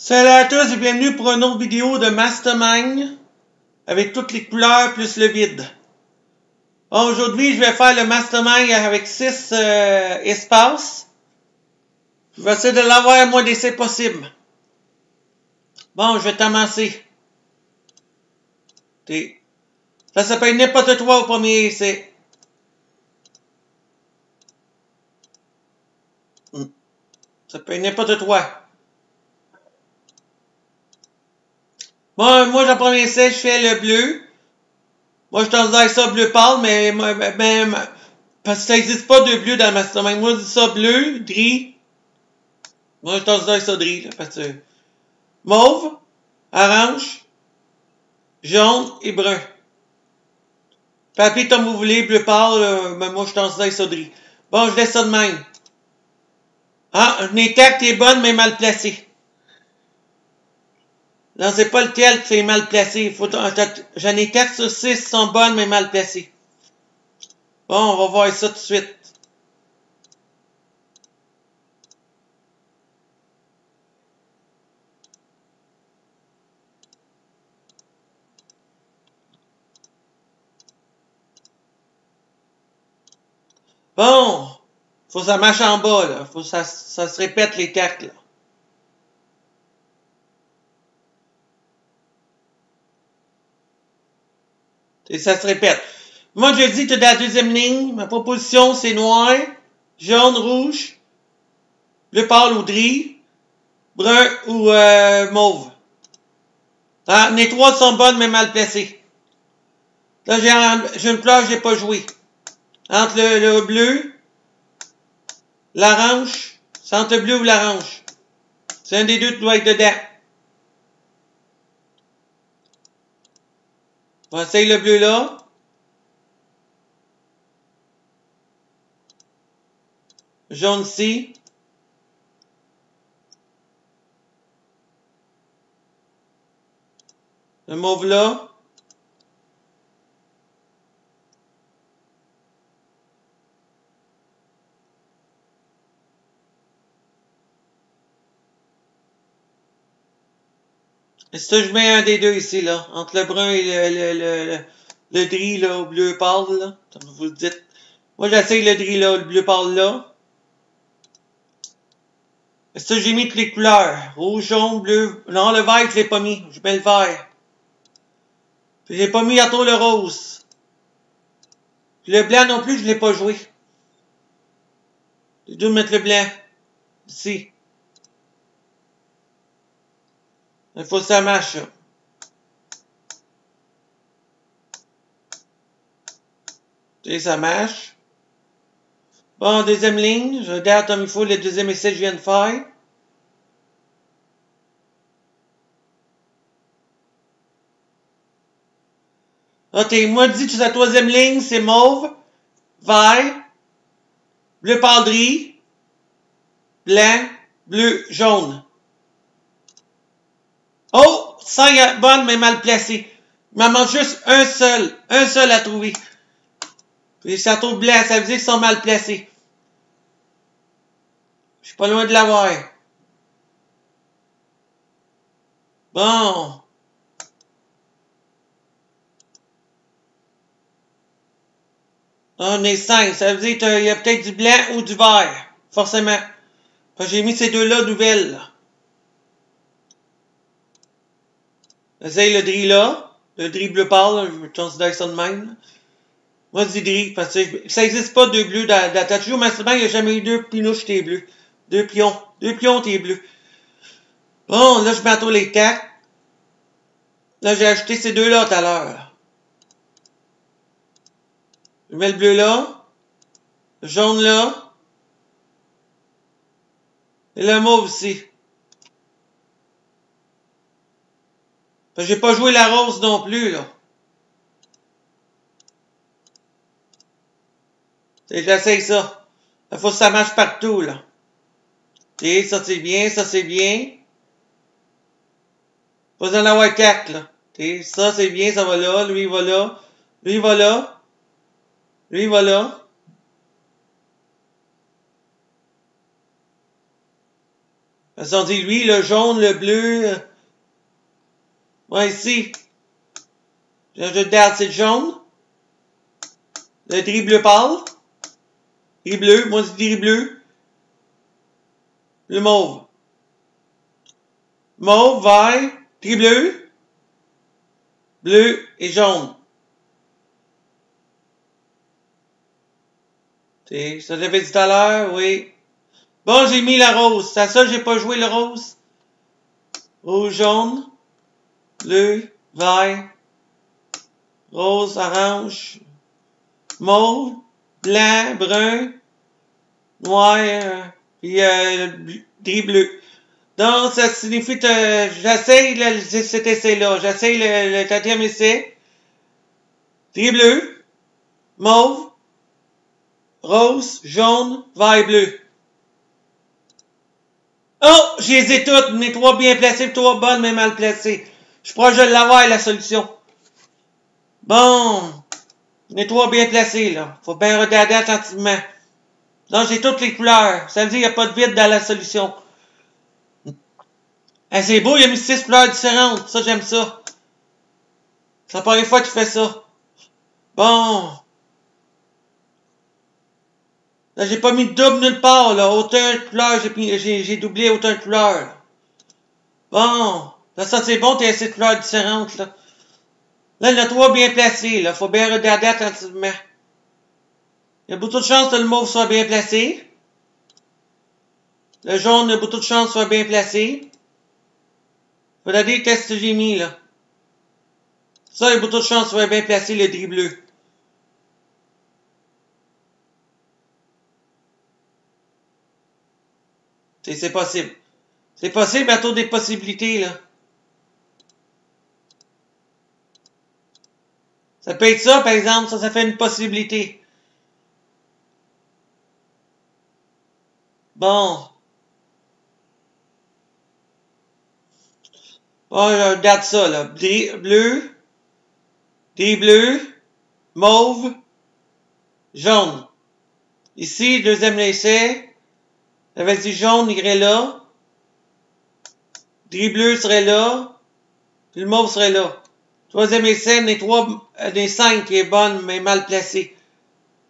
Salut à tous et bienvenue pour une autre vidéo de Mastermind avec toutes les couleurs plus le vide. Bon, aujourd'hui, je vais faire le Mastermind avec 6 espaces. Je vais essayer de l'avoir le moins d'essais possible. Bon, je vais commencer. Ça s'appelle n'importe quoi au premier essai. Ça s'appelle n'importe quoi. Bon, moi, le premier essai, je fais le bleu. Moi, je t'en avec ça bleu pâle, mais parce que ça n'existe pas de bleu dans le Mastermind. Moi, je dis ça bleu, gris. Moi, je t'en avec ça gris, là, parce que mauve, orange, jaune et brun. Papier comme vous voulez, bleu pâle, mais moi je t'en avec ça gris. Bon, je laisse ça de même. Ah, une étape est bonne, mais mal placée. Non, c'est pas lequel qui est mal placé. J'en ai 4 sur 6 qui sont bonnes, mais mal placées. Bon, on va voir ça tout de suite. Bon, faut que ça marche en bas, là. Faut que ça se répète les cartes, là. Et ça se répète. Moi, je dis que dans la deuxième ligne, ma proposition, c'est noir, jaune, rouge, bleu pâle ou gris, brun ou mauve. Ah, les trois sont bonnes, mais mal placées. Là, j'ai une couleur que je n'ai pas joué. Entre le bleu, l'orange, c'est entre le bleu ou l'orange. C'est un des deux qui doit être dedans. On va essayer le bleu là. Jaune ici. Le mauve là. Et ça, je mets un des deux ici, là. Entre le brun et le gris, là, au bleu pâle, là. Comme vous le dites. Moi, j'essaye le gris, là, le bleu pâle, là. Et ça, j'ai mis toutes les couleurs. Rouge, jaune, bleu. Non, le vert, je l'ai pas mis. Je mets le vert. Puis, j'ai pas mis à tout le rose. Puis, le blanc non plus, je l'ai pas joué. J'ai dû mettre le blanc. Ici. Il faut que ça marche, là. Et ça marche. Bon, deuxième ligne. Je regarde comme il faut le deuxième essai que je viens de faire. Ok, moi, dit que la troisième ligne, c'est mauve, vert, bleu pâle gris, blanc, bleu, jaune. Oh! 5 bonnes, mais mal placées. Il m'en manque juste un seul à trouver. Puis ça trouve blanc, ça veut dire qu'ils sont mal placés. Je suis pas loin de l'avoir. Bon. On est 5. Ça veut dire qu'il y a peut-être du blanc ou du vert. Forcément. J'ai mis ces deux-là nouvelles. Là. Essaye le gris là. Le gris bleu pâle. Je considère ça de même. Moi, je dis gris. Parce que ça n'existe pas deux bleus dans ta toujours. Mais il n'y a jamais eu deux pinouches t'es bleu. Deux pions. Deux pions t'es bleu. Bon, là, je mets à tous les 4. Là, j'ai ajouté ces deux-là tout à l'heure. Je mets le bleu là. Le jaune là. Et le mauve aussi. Parce que j'ai pas joué la rose non plus, là. J'essaye ça. Il faut que ça marche partout, là. Et ça c'est bien, ça c'est bien. Faut en avoir 4, là. Et ça c'est bien, ça va là, lui il va là, lui il va là, lui il va là. Parce qu'on dit lui, le jaune, le bleu. Ouais, ici. Je regarde, c'est le jaune. Le gris bleu pâle. Gris bleu. Moi, c'est gris bleu. Le mauve. Mauve, vert, gris bleu. Bleu et jaune. Ça j'avais dit tout à l'heure, oui. Bon, j'ai mis la rose. C'est ça, j'ai pas joué le rose. Rouge, jaune. Bleu, vert. Rose, orange. Mauve. Blanc, brun. Noir. Puis gris bleu. Donc, ça signifie que j'essaye cet essai-là. J'essaye le 4e essai. Gris bleu. Mauve. Rose, jaune, vert et bleu. Oh! Je les ai toutes. Mes 3 bien placées, 3 bonnes, mais mal placées. Je crois que je vais l'avoir, la solution. Bon. Les 3 bien placés, là. Faut bien regarder attentivement. Donc, j'ai toutes les couleurs. Ça veut dire qu'il n'y a pas de vide dans la solution. Hey, c'est beau, il a mis 6 couleurs différentes. Ça, j'aime ça. C'est la première fois qu'il fait ça. Bon. Là, j'ai pas mis de double nulle part, là. Autant de couleurs, j'ai doublé autant de couleurs. Bon. Là, ça, c'est bon, t'as 6 couleurs différentes, là. Là, il y en a 3 bien placés, là. Faut bien regarder attentivement. Il y a beaucoup de chances que le mauve soit bien placé. Le jaune, il y a beaucoup de chances que soit bien placé. Faut regarder qu'est-ce que j'ai mis, là. Ça, il y a beaucoup de chances que soit bien placé, le gris bleu. C'est possible. C'est possible à tour des possibilités, là. Ça peut être ça, par exemple. Ça fait une possibilité. Bon. Bon, je regarde ça, là. Bleu. Gris bleu. Mauve. Jaune. Ici, deuxième essai. J'avais dit jaune, il irait là. Gris bleu serait là. Puis le mauve serait là. Troisième essai, des 5 qui est bonne, mais mal placée.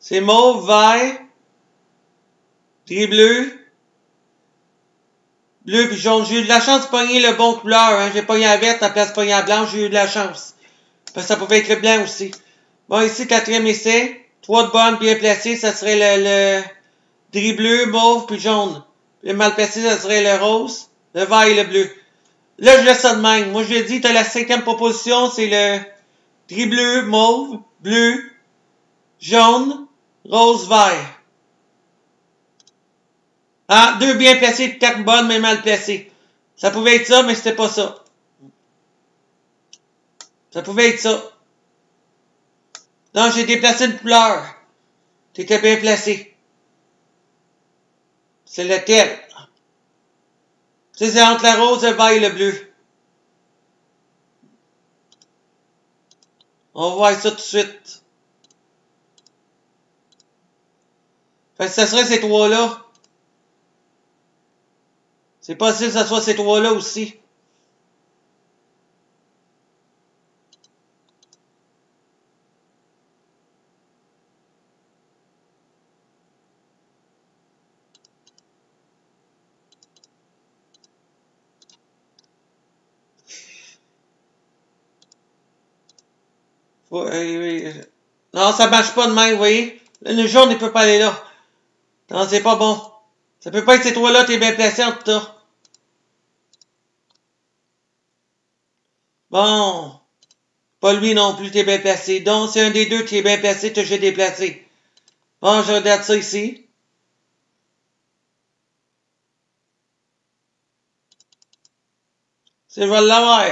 C'est mauve, vert. Gris bleu. Bleu puis jaune. J'ai eu de la chance de pogner le bon couleur. Hein. J'ai pogné la verte à la place de pogner la blanche. J'ai eu de la chance. Parce que ça pouvait être le blanc aussi. Bon, ici, 4e essai. 3 de bonnes bien placées. Ça serait le gris bleu, mauve puis jaune. Le mal placé, ça serait le rose, le vert et le bleu. Là, je laisse ça de même. Moi, je l'ai dit, tu as la 5e proposition. C'est le gris bleu, mauve, bleu, jaune, rose, vert. Ah, 2 bien placés, 4 bonnes, mais mal placées. Ça pouvait être ça, mais c'était pas ça. Ça pouvait être ça. Donc, j'ai déplacé une couleur. Tu étais bien placé. C'est lequel? C'est entre la rose, le vert et le bleu. On va voir ça tout de suite. Fait que ça serait ces 3-là. C'est possible que ça soit ces 3-là aussi. Non, ça marche pas de même, vous voyez. Le jaune, il peut pas aller là. Non, c'est pas bon. Ça peut pas être ces 3-là, t'es bien placé en tout cas. Bon. Pas lui non plus, t'es bien placé. Donc, c'est un des deux qui est bien placé, que j'ai déplacé. Bon, je regarde ça ici. C'est, je vais l'avoir.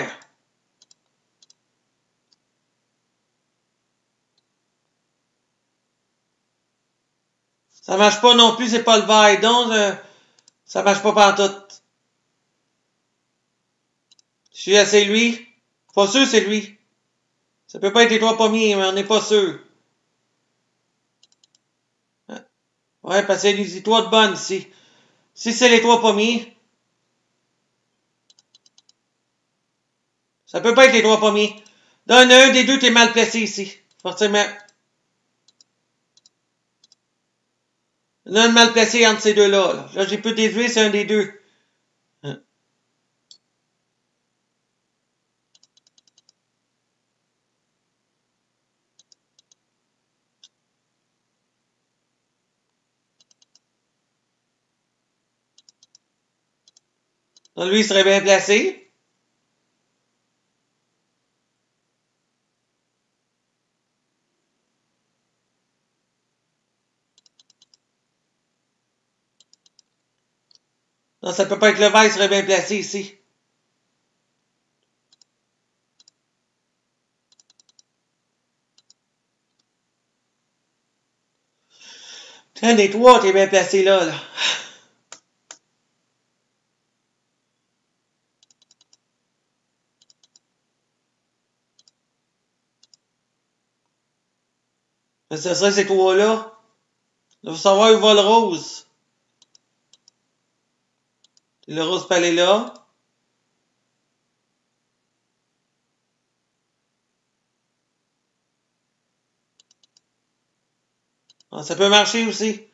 Ça marche pas non plus, c'est pas le vert. Donc, ça marche pas pantoute. Je suis assez lui. Pas sûr c'est lui. Ça peut pas être les 3 pommiers, mais on n'est pas sûr. Ouais, parce que c'est les 3 de bonnes ici. Si c'est les 3 pommiers, Ça peut pas être les trois premiers. Dans un des deux, t'es mal placé ici. Forcément. Il y en a un mal placé entre ces deux-là. Là, j'ai pu déduire, c'est un des deux. Donc, lui, il serait bien placé. Non, ça peut pas être le vert, il serait bien placé ici. Un des trois, t'es bien placé là, là. Mais ce serait ces trois-là. Il faut savoir où va le rose. Le rose peut aller là. Ah, ça peut marcher aussi.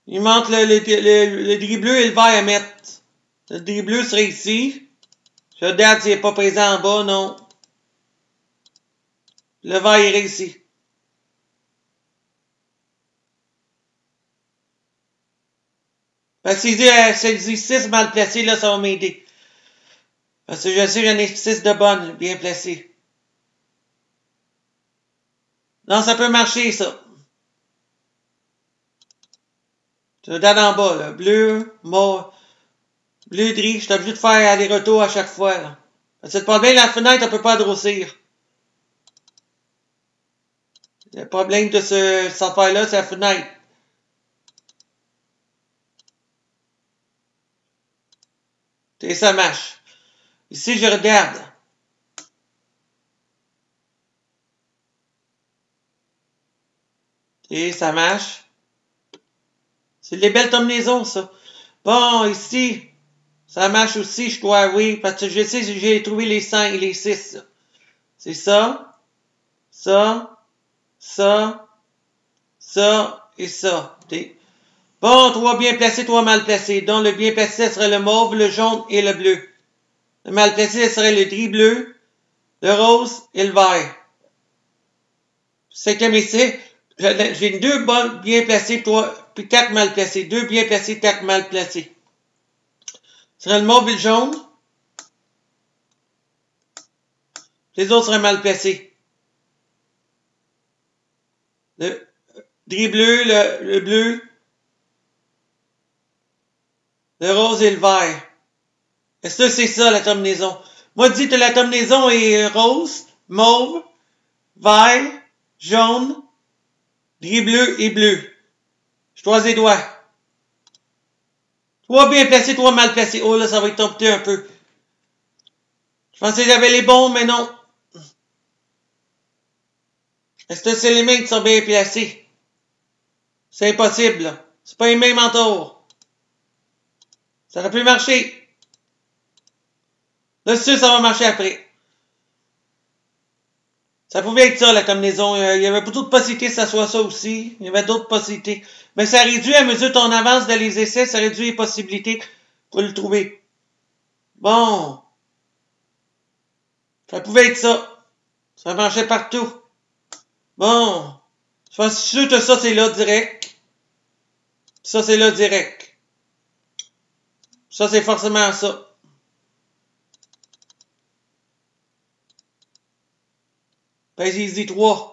Il manque le gris bleu et le vert à mettre. Le gris bleu serait ici. Je regarde s'il n'est pas présent en bas, non. Le vert irait ici. Parce que s'il dit 6 mal placé, là, ça va m'aider. Parce que je sais qu'il y en a 6 de bonnes, bien placées. Non, ça peut marcher, ça. Tu regardes en bas, là. Bleu, mauve, bleu gris. Je suis obligé de faire aller-retour à chaque fois, là. Parce que le problème, la fenêtre, on peut pas grossir. Le problème de cette affaire-là, c'est la fenêtre. Et ça marche. Ici, je regarde. Et ça marche. C'est des belles combinaisons, ça. Bon, ici, ça marche aussi, je crois, oui. Parce que je sais, j'ai trouvé les 5 et les 6. C'est ça, ça, ça, ça et ça. Bon, 3 bien placés, 3 mal placés. Donc, le bien placé, ce serait le mauve, le jaune et le bleu. Le mal placé, ce serait le gris bleu, le rose et le vert. 5e essai, j'ai 2 bonnes bien placées, 3, puis 4 mal placées. 2 bien placés, 4 mal placés. Ce serait le mauve et le jaune. Les autres seraient mal placés. Le gris bleu, le bleu, le rose et le vert. Est-ce que c'est ça la combinaison? Moi, je dis que la combinaison est rose, mauve, vert, jaune, gris bleu et bleu. Je croise les doigts. 3 bien placés, 3 mal placés. Oh là, ça va être tombé un peu. Je pensais que j'avais les bons, mais non. Est-ce que c'est les mains qui sont bien placées? C'est impossible, là. C'est pas les mêmes entours. Ça aurait pu marcher. Là, c'est sûr, ça va marcher après. Ça pouvait être ça, la combinaison. Il y avait beaucoup de possibilités que ça soit ça aussi. Il y avait d'autres possibilités. Mais ça réduit, à mesure qu'on avance dans les essais, ça réduit les possibilités pour le trouver. Bon. Ça pouvait être ça. Ça marchait partout. Bon. Je pense sûr que ça, c'est là direct. Ça, c'est là direct. Ça, c'est forcément ça. Ben, j'ai dit 3.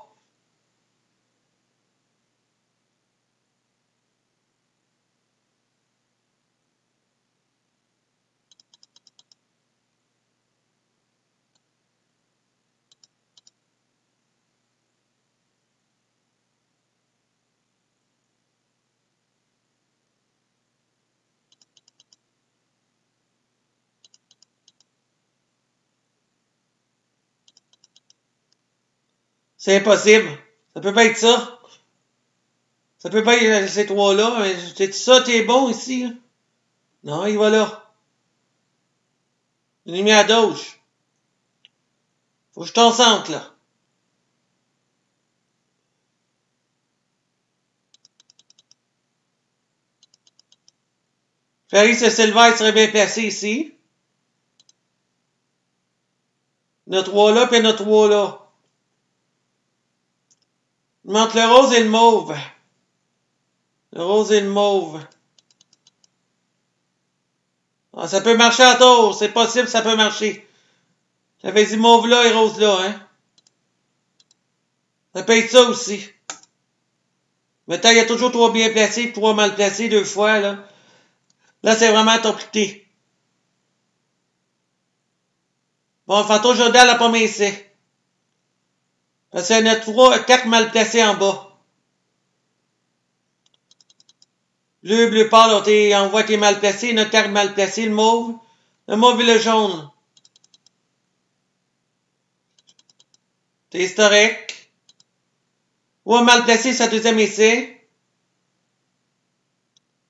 C'est impossible. Ça peut pas être ça. Ça peut pas être ces 3-là. C'est ça, t'es bon ici. Hein? Non, il va là. Je l'ai mis à gauche. Faut que je concentre, là. Clarisse Silver serait bien placé ici. Notre 3 là, puis notre 3 là. Entre le rose et le mauve. Le rose et le mauve. Ah, ça peut marcher à tour. C'est possible, ça peut marcher. J'avais dit mauve là et rose là, hein. Ça peut être ça aussi. Mais tant il y a toujours 3 bien placés, 3 mal placés 2 fois, là. Là, c'est vraiment compliqué. Bon, Fanto Jodal n'a pas mis ici. Parce qu'il y en a 4 mal placés en bas. Le bleu pâle, on voit qu'il est mal placé. Il y en a 4 mal placés, le mauve. Le mauve et le jaune. C'est historique. Ou mal placé, sa deuxième essai.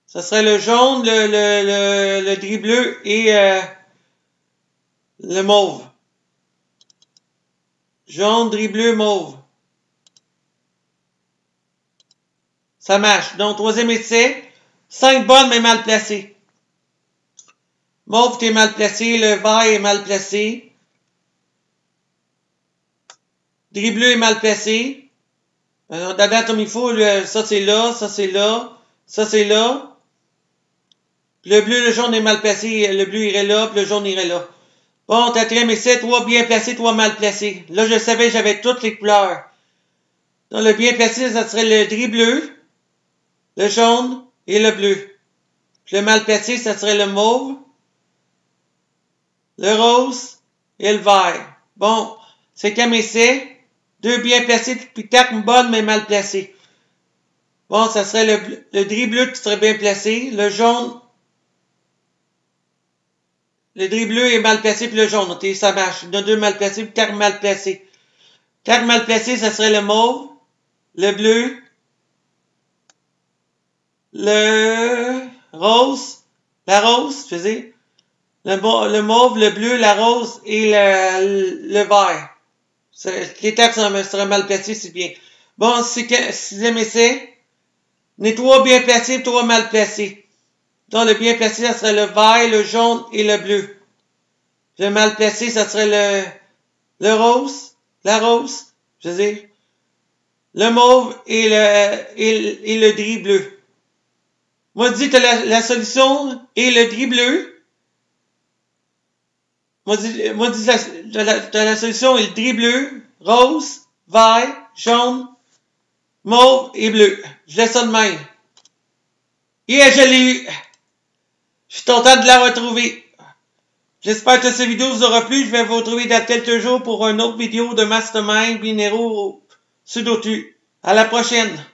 Ça serait le jaune, le gris bleu et le mauve. Jaune, gris bleu, mauve. Ça marche. Donc, troisième essai. 5 bonnes, mais mal placées. Mauve, t'es mal placé. Le vert est mal placé. Gris bleu est mal placé. Dedans, comme il faut, ça c'est là, ça c'est là, ça c'est là. Le bleu, le jaune est mal placé. Le bleu irait là, puis le jaune irait là. Bon, quatrième essai, 3 bien placés, 3 mal placés. Là, je savais, j'avais toutes les couleurs. Donc, le bien placé, ça serait le gris bleu, le jaune et le bleu. Puis le mal placé, ça serait le mauve, le rose et le vert. Bon, cinquième essai, 2 bien placés, puis 4 bonnes, mais mal placées. Bon, ça serait le gris bleu qui serait bien placé, le jaune. Le gris bleu est mal placé, puis le jaune. Ok, ça marche. Il y en a 2 mal placés, puis 4 mal placés. 4 mal placés, ça serait le mauve, le bleu, le rose, la rose, je veux dire, le mauve, le bleu, la rose et le vert. Les 4 seraient mal placés, c'est bien. Bon, sixième essai. Les 3 bien placés, 3 mal placés. Donc, le bien placé, ça serait le vert, le jaune et le bleu. Le mal placé, ça serait le rose, la rose, je veux dire, le mauve et le gris bleu. Moi, je dis que la solution est le gris bleu. Moi, je dis la solution est le gris bleu, rose, vert, jaune, mauve et bleu. Je laisse ça de même. Et je l'ai eu. Je suis content de la retrouver. J'espère que cette vidéo vous aura plu. Je vais vous retrouver dans quelques jours pour une autre vidéo de Mastermind Binero Sudoku. À la prochaine.